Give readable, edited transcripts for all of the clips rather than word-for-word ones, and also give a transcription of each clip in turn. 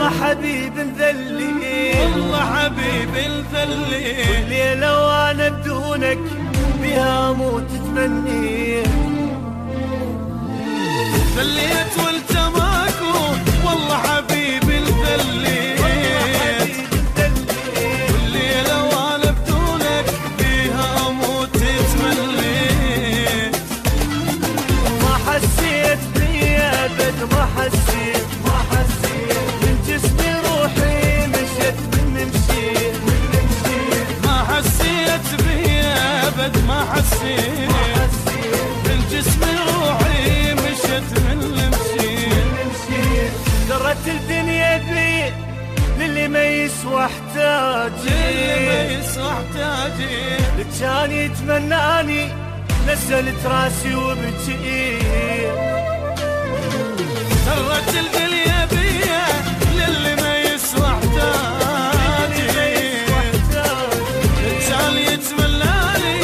والله حبيب مذلي، والله حبيب مذلي، والليلة وانا بدونك بها اموت تمني. ذليت وانت ماكو والله حبيب مذلي، والليلة وانا بدونك بها اموت تمني. ما حسيت بيا ابد، ما حسيت من جسمي روحي مشت من مشيت. ما حسيت بيا ابد، ما حسيت من جسمي روحي مشت من المشيت. درت الدنيا بي للي ما يسوى احتاجي، للي ما يسوى احتاجي. كان يتمناني نزلت راسي وبكيت. درت الدنيا بيا للي ما يسوى احتاجي، كان يتمناني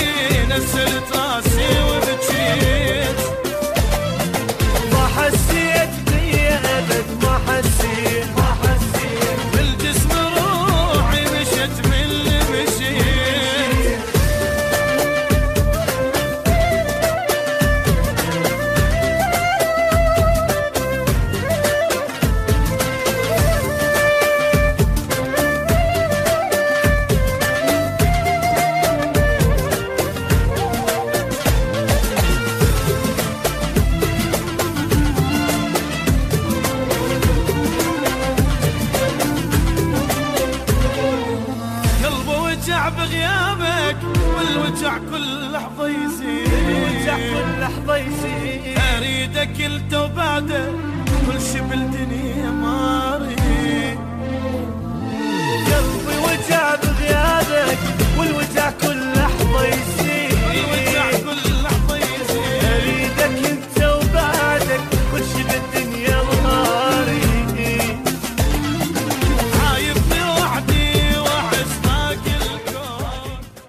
نزلت راسي وبكيت. ما حسيت بيا ابد، ما حسيت بالجسم روحي مشت من اللي مشيت. بغيابك والوجع كل لحظة يزيد، الوجع كل لحظة يزيد. أريدك انت وبعده كل شي بالدنيا